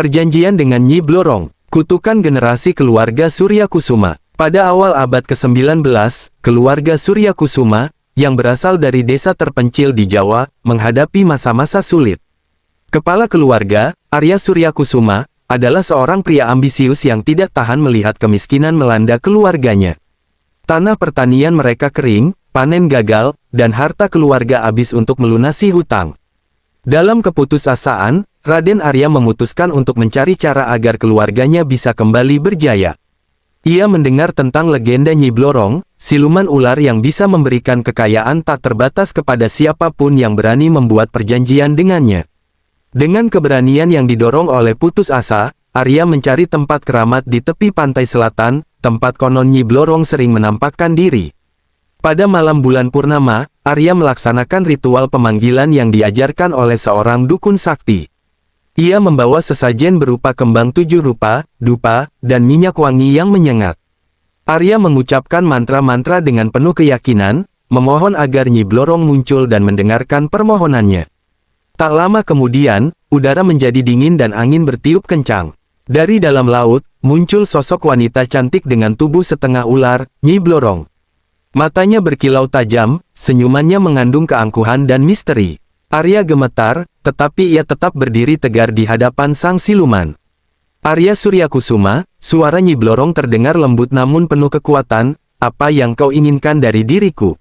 Perjanjian dengan Nyi Blorong, kutukan generasi keluarga Surya Kusuma. Pada awal abad ke-19, keluarga Surya Kusuma, yang berasal dari desa terpencil di Jawa, menghadapi masa-masa sulit. Kepala keluarga, Arya Surya Kusuma, adalah seorang pria ambisius yang tidak tahan melihat kemiskinan melanda keluarganya. Tanah pertanian mereka kering, panen gagal, dan harta keluarga habis untuk melunasi hutang. Dalam keputusasaan, Raden Arya memutuskan untuk mencari cara agar keluarganya bisa kembali berjaya. Ia mendengar tentang legenda Nyi Blorong, siluman ular yang bisa memberikan kekayaan tak terbatas kepada siapapun yang berani membuat perjanjian dengannya. Dengan keberanian yang didorong oleh putus asa, Arya mencari tempat keramat di tepi pantai selatan, tempat konon Nyi Blorong sering menampakkan diri. Pada malam bulan purnama, Arya melaksanakan ritual pemanggilan yang diajarkan oleh seorang dukun sakti. Ia membawa sesajen berupa kembang 7 rupa, dupa, dan minyak wangi yang menyengat. Arya mengucapkan mantra-mantra dengan penuh keyakinan, memohon agar Nyi Blorong muncul dan mendengarkan permohonannya. Tak lama kemudian, udara menjadi dingin dan angin bertiup kencang. Dari dalam laut, muncul sosok wanita cantik dengan tubuh setengah ular, Nyi Blorong. Matanya berkilau tajam, senyumannya mengandung keangkuhan dan misteri. Arya gemetar, tetapi ia tetap berdiri tegar di hadapan sang siluman. Arya Surya Kusuma, suara Nyi Blorong terdengar lembut namun penuh kekuatan, apa yang kau inginkan dari diriku?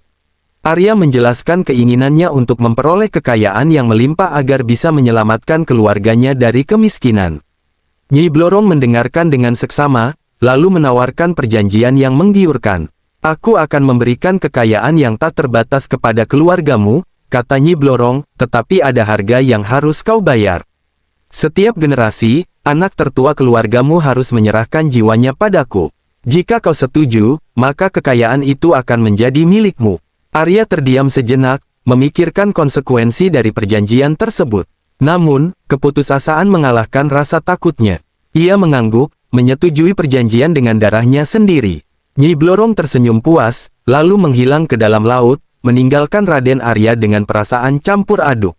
Arya menjelaskan keinginannya untuk memperoleh kekayaan yang melimpah agar bisa menyelamatkan keluarganya dari kemiskinan. Nyi Blorong mendengarkan dengan seksama, lalu menawarkan perjanjian yang menggiurkan. Aku akan memberikan kekayaan yang tak terbatas kepada keluargamu, kata Nyi Blorong, tetapi ada harga yang harus kau bayar. Setiap generasi, anak tertua keluargamu harus menyerahkan jiwanya padaku. Jika kau setuju, maka kekayaan itu akan menjadi milikmu. Arya terdiam sejenak, memikirkan konsekuensi dari perjanjian tersebut. Namun, keputusasaan mengalahkan rasa takutnya. Ia mengangguk, menyetujui perjanjian dengan darahnya sendiri. Nyi Blorong tersenyum puas, lalu menghilang ke dalam laut, meninggalkan Raden Arya dengan perasaan campur aduk.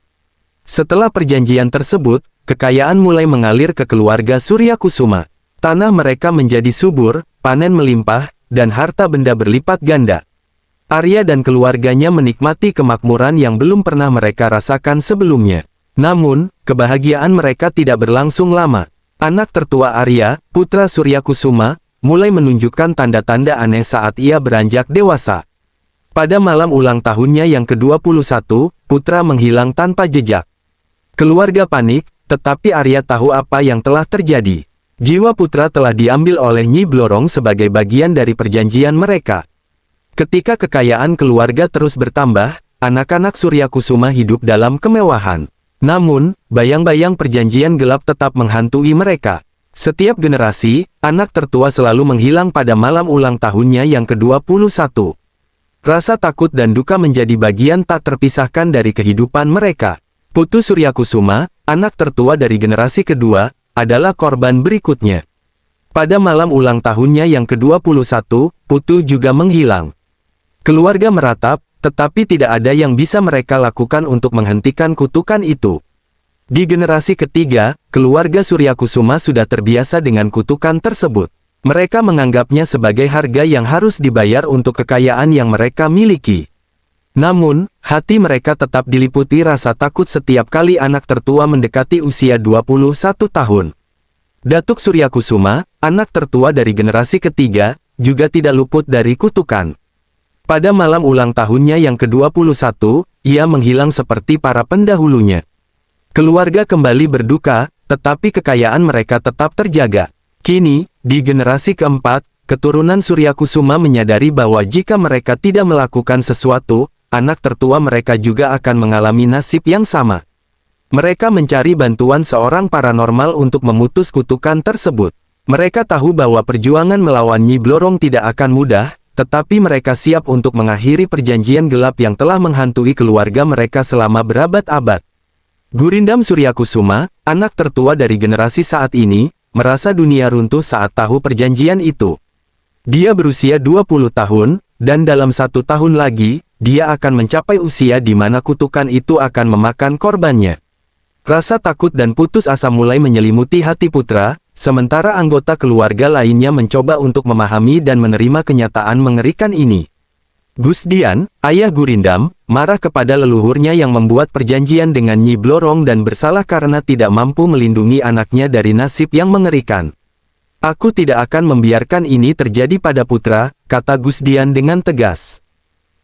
Setelah perjanjian tersebut, kekayaan mulai mengalir ke keluarga Surya Kusuma. Tanah mereka menjadi subur, panen melimpah, dan harta benda berlipat ganda. Arya dan keluarganya menikmati kemakmuran yang belum pernah mereka rasakan sebelumnya. Namun, kebahagiaan mereka tidak berlangsung lama. Anak tertua Arya, putra Surya Kusuma, mulai menunjukkan tanda-tanda aneh saat ia beranjak dewasa. Pada malam ulang tahunnya yang ke-21, putra menghilang tanpa jejak. Keluarga panik, tetapi Arya tahu apa yang telah terjadi. Jiwa putra telah diambil oleh Nyi Blorong sebagai bagian dari perjanjian mereka. Ketika kekayaan keluarga terus bertambah, anak-anak Surya Kusuma hidup dalam kemewahan. Namun, bayang-bayang perjanjian gelap tetap menghantui mereka. Setiap generasi, anak tertua selalu menghilang pada malam ulang tahunnya yang ke-21. Rasa takut dan duka menjadi bagian tak terpisahkan dari kehidupan mereka. Putu Surya Kusuma, anak tertua dari generasi kedua, adalah korban berikutnya. Pada malam ulang tahunnya yang ke-21, Putu juga menghilang. Keluarga meratap, tetapi tidak ada yang bisa mereka lakukan untuk menghentikan kutukan itu. Di generasi ketiga, keluarga Surya Kusuma sudah terbiasa dengan kutukan tersebut. Mereka menganggapnya sebagai harga yang harus dibayar untuk kekayaan yang mereka miliki. Namun, hati mereka tetap diliputi rasa takut setiap kali anak tertua mendekati usia 21 tahun. Datuk Surya Kusuma, anak tertua dari generasi ketiga, juga tidak luput dari kutukan. Pada malam ulang tahunnya yang ke-21, ia menghilang seperti para pendahulunya. Keluarga kembali berduka, tetapi kekayaan mereka tetap terjaga. Kini, di generasi keempat, keturunan Surya Kusuma menyadari bahwa jika mereka tidak melakukan sesuatu, anak tertua mereka juga akan mengalami nasib yang sama. Mereka mencari bantuan seorang paranormal untuk memutus kutukan tersebut. Mereka tahu bahwa perjuangan melawan Nyi Blorong tidak akan mudah, tetapi mereka siap untuk mengakhiri perjanjian gelap yang telah menghantui keluarga mereka selama berabad-abad. Gurindam Surya Kusuma, anak tertua dari generasi saat ini, merasa dunia runtuh saat tahu perjanjian itu. Dia berusia 20 tahun, dan dalam 1 tahun lagi, dia akan mencapai usia di mana kutukan itu akan memakan korbannya. Rasa takut dan putus asa mulai menyelimuti hati putra, sementara anggota keluarga lainnya mencoba untuk memahami dan menerima kenyataan mengerikan ini. Gusdian, ayah Gurindam, marah kepada leluhurnya yang membuat perjanjian dengan Nyi Blorong dan bersalah karena tidak mampu melindungi anaknya dari nasib yang mengerikan. Aku tidak akan membiarkan ini terjadi pada putra, kata Gusdian dengan tegas.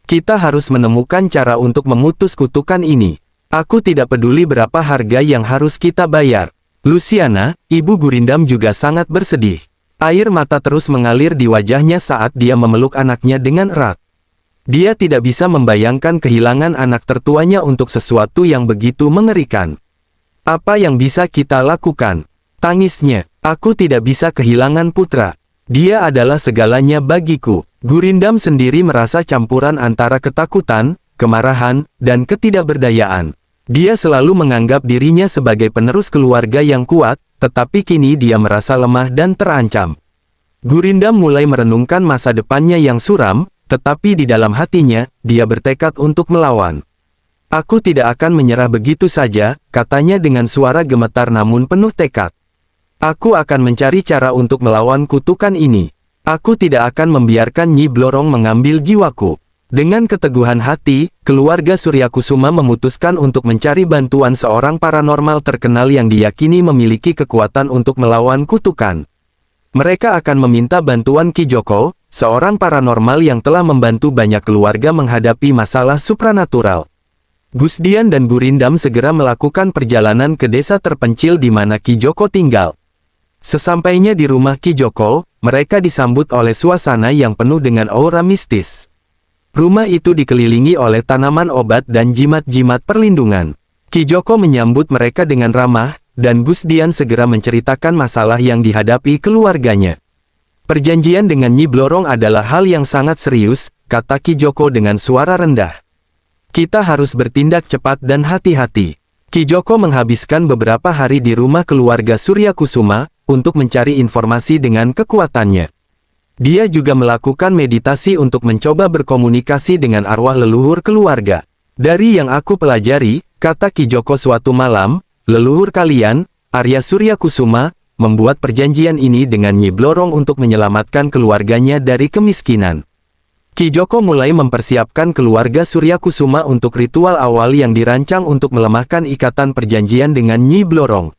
Kita harus menemukan cara untuk memutus kutukan ini. Aku tidak peduli berapa harga yang harus kita bayar. Luciana, ibu Gurindam juga sangat bersedih. Air mata terus mengalir di wajahnya saat dia memeluk anaknya dengan erat. Dia tidak bisa membayangkan kehilangan anak tertuanya untuk sesuatu yang begitu mengerikan. Apa yang bisa kita lakukan? Tangisnya, aku tidak bisa kehilangan putra. Dia adalah segalanya bagiku. Gurindam sendiri merasa campuran antara ketakutan, kemarahan, dan ketidakberdayaan. Dia selalu menganggap dirinya sebagai penerus keluarga yang kuat, tetapi kini dia merasa lemah dan terancam. Gurindam mulai merenungkan masa depannya yang suram, tetapi di dalam hatinya, dia bertekad untuk melawan. Aku tidak akan menyerah begitu saja, katanya dengan suara gemetar namun penuh tekad. Aku akan mencari cara untuk melawan kutukan ini. Aku tidak akan membiarkan Nyi Blorong mengambil jiwaku. Dengan keteguhan hati, keluarga Suryakusuma memutuskan untuk mencari bantuan seorang paranormal terkenal yang diyakini memiliki kekuatan untuk melawan kutukan. Mereka akan meminta bantuan Ki Joko, seorang paranormal yang telah membantu banyak keluarga menghadapi masalah supranatural. Gusdian dan Gurindam segera melakukan perjalanan ke desa terpencil di mana Ki Joko tinggal. Sesampainya di rumah Ki Joko, mereka disambut oleh suasana yang penuh dengan aura mistis. Rumah itu dikelilingi oleh tanaman obat dan jimat-jimat perlindungan. Ki Joko menyambut mereka dengan ramah, dan Gusdian segera menceritakan masalah yang dihadapi keluarganya. Perjanjian dengan Nyi Blorong adalah hal yang sangat serius, kata Ki Joko dengan suara rendah. Kita harus bertindak cepat dan hati-hati. Ki Joko menghabiskan beberapa hari di rumah keluarga Suryakusuma, untuk mencari informasi dengan kekuatannya. Dia juga melakukan meditasi untuk mencoba berkomunikasi dengan arwah leluhur keluarga. Dari yang aku pelajari, kata Ki Joko suatu malam, leluhur kalian, Arya Suryakusuma, membuat perjanjian ini dengan Nyi Blorong untuk menyelamatkan keluarganya dari kemiskinan. Ki Joko mulai mempersiapkan keluarga Suryakusuma untuk ritual awal yang dirancang untuk melemahkan ikatan perjanjian dengan Nyi Blorong.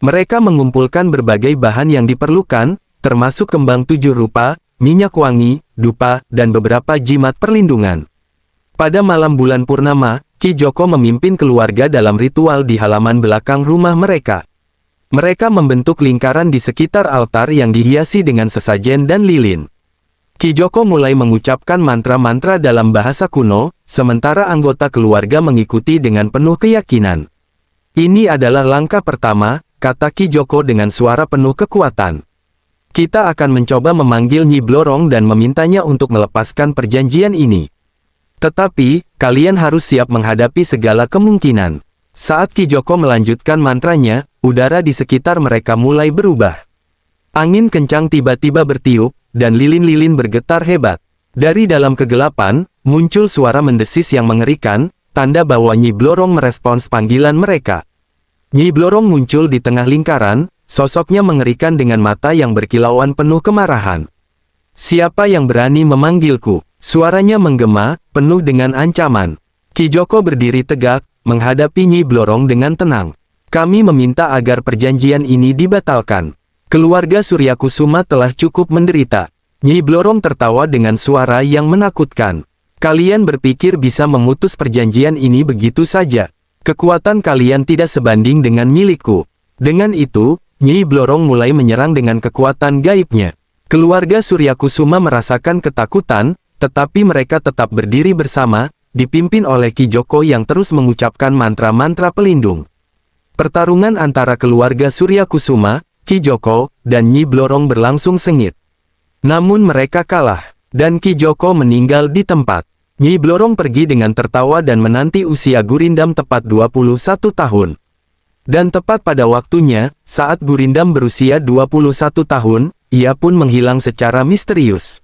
Mereka mengumpulkan berbagai bahan yang diperlukan, termasuk kembang 7 rupa, minyak wangi, dupa, dan beberapa jimat perlindungan. Pada malam bulan purnama, Ki Joko memimpin keluarga dalam ritual di halaman belakang rumah mereka. Mereka membentuk lingkaran di sekitar altar yang dihiasi dengan sesajen dan lilin. Ki Joko mulai mengucapkan mantra-mantra dalam bahasa kuno, sementara anggota keluarga mengikuti dengan penuh keyakinan. Ini adalah langkah pertama, kata Ki Joko dengan suara penuh kekuatan. Kita akan mencoba memanggil Nyi Blorong dan memintanya untuk melepaskan perjanjian ini. Tetapi, kalian harus siap menghadapi segala kemungkinan. Saat Ki Joko melanjutkan mantranya, udara di sekitar mereka mulai berubah. Angin kencang tiba-tiba bertiup, dan lilin-lilin bergetar hebat. Dari dalam kegelapan, muncul suara mendesis yang mengerikan, tanda bahwa Nyi Blorong merespons panggilan mereka. Nyi Blorong muncul di tengah lingkaran, sosoknya mengerikan dengan mata yang berkilauan penuh kemarahan. Siapa yang berani memanggilku? Suaranya menggema, penuh dengan ancaman. Ki Joko berdiri tegak, menghadapi Nyi Blorong dengan tenang. Kami meminta agar perjanjian ini dibatalkan. Keluarga Suryakusuma telah cukup menderita. Nyi Blorong tertawa dengan suara yang menakutkan. Kalian berpikir bisa memutus perjanjian ini begitu saja. Kekuatan kalian tidak sebanding dengan milikku. Dengan itu, Nyi Blorong mulai menyerang dengan kekuatan gaibnya. Keluarga Suryakusuma merasakan ketakutan, tetapi mereka tetap berdiri bersama, dipimpin oleh Ki Joko yang terus mengucapkan mantra-mantra pelindung. Pertarungan antara keluarga Suryakusuma, Ki Joko, dan Nyi Blorong berlangsung sengit. Namun mereka kalah, dan Ki Joko meninggal di tempat. Nyi Blorong pergi dengan tertawa dan menanti usia Gurindam tepat 21 tahun. Dan tepat pada waktunya, saat Gurindam berusia 21 tahun, ia pun menghilang secara misterius.